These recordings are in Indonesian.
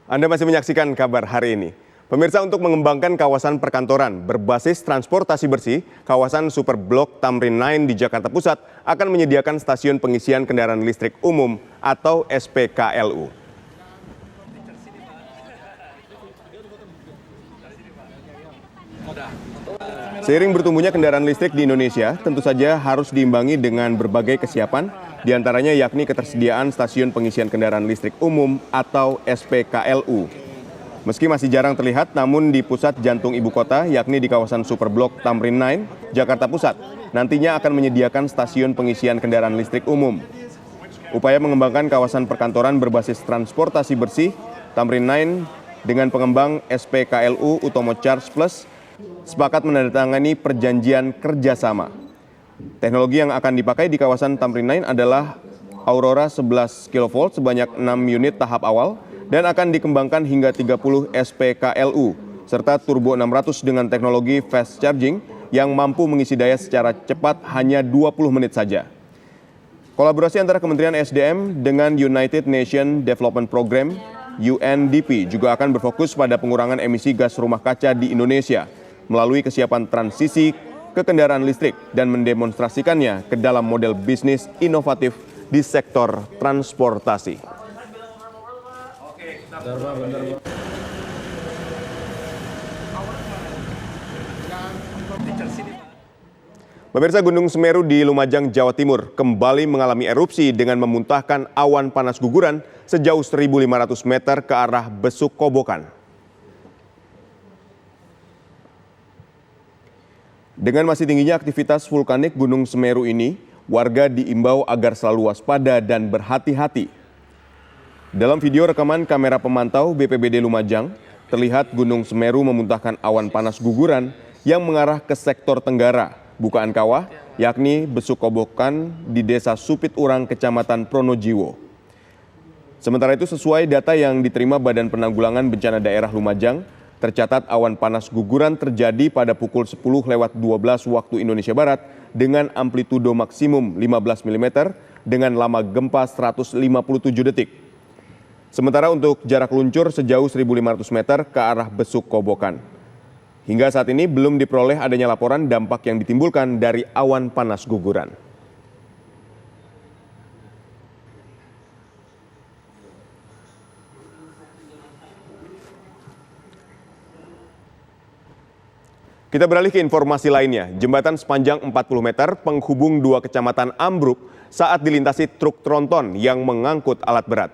Anda masih menyaksikan kabar hari ini. Pemirsa, untuk mengembangkan kawasan perkantoran berbasis transportasi bersih, kawasan Super Blok Tamrin 9 di Jakarta Pusat akan menyediakan stasiun pengisian kendaraan listrik umum atau SPKLU. Seiring bertumbuhnya kendaraan listrik di Indonesia, tentu saja harus diimbangi dengan berbagai kesiapan, diantaranya yakni ketersediaan stasiun pengisian kendaraan listrik umum atau SPKLU. Meski masih jarang terlihat, namun di pusat jantung ibu kota, yakni di kawasan Super Blok Tamrin 9, Jakarta Pusat, nantinya akan menyediakan stasiun pengisian kendaraan listrik umum. Upaya mengembangkan kawasan perkantoran berbasis transportasi bersih, Tamrin 9 dengan pengembang SPKLU Utomo Charge Plus sepakat menandatangani perjanjian kerjasama. Teknologi yang akan dipakai di kawasan Tamrin 9 adalah Aurora 11 kV sebanyak 6 unit tahap awal dan akan dikembangkan hingga 30 SPKLU serta Turbo 600 dengan teknologi fast charging yang mampu mengisi daya secara cepat hanya 20 menit saja. Kolaborasi antara Kementerian SDM dengan United Nations Development Program UNDP juga akan berfokus pada pengurangan emisi gas rumah kaca di Indonesia melalui kesiapan transisi ke kendaraan listrik dan mendemonstrasikannya ke dalam model bisnis inovatif di sektor transportasi. Pemirsa, Gunung Semeru di Lumajang, Jawa Timur kembali mengalami erupsi dengan memuntahkan awan panas guguran sejauh 1.500 meter ke arah Besuk Kobokan. Dengan masih tingginya aktivitas vulkanik Gunung Semeru ini, warga diimbau agar selalu waspada dan berhati-hati. Dalam video rekaman kamera pemantau BPBD Lumajang, terlihat Gunung Semeru memuntahkan awan panas guguran yang mengarah ke sektor tenggara, bukaan kawah, yakni Besuk Kobokan di Desa Supit Urang, Kecamatan Pronojiwo. Sementara itu, sesuai data yang diterima Badan Penanggulangan Bencana Daerah Lumajang, tercatat awan panas guguran terjadi pada pukul 10:12 waktu Indonesia Barat dengan amplitudo maksimum 15 mm dengan lama gempa 157 detik. Sementara untuk jarak luncur sejauh 1.500 meter ke arah Besuk Kobokan. Hingga saat ini belum diperoleh adanya laporan dampak yang ditimbulkan dari awan panas guguran. Kita beralih ke informasi lainnya. Jembatan sepanjang 40 meter penghubung dua kecamatan ambruk saat dilintasi truk tronton yang mengangkut alat berat.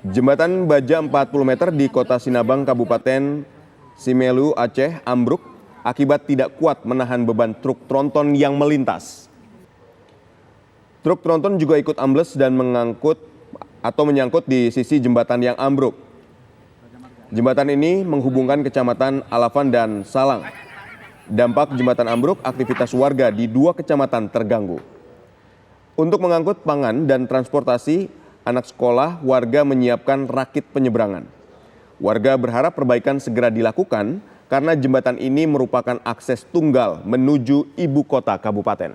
Jembatan baja 40 meter di Kota Sinabang, Kabupaten Simelu, Aceh, ambruk akibat tidak kuat menahan beban truk tronton yang melintas. Truk tronton juga ikut ambles dan menyangkut di sisi jembatan yang ambruk. Jembatan ini menghubungkan kecamatan Alafan dan Salang. Dampak jembatan ambruk, aktivitas warga di dua kecamatan terganggu. Untuk mengangkut pangan dan transportasi anak sekolah, warga menyiapkan rakit penyeberangan. Warga berharap perbaikan segera dilakukan karena jembatan ini merupakan akses tunggal menuju ibu kota kabupaten.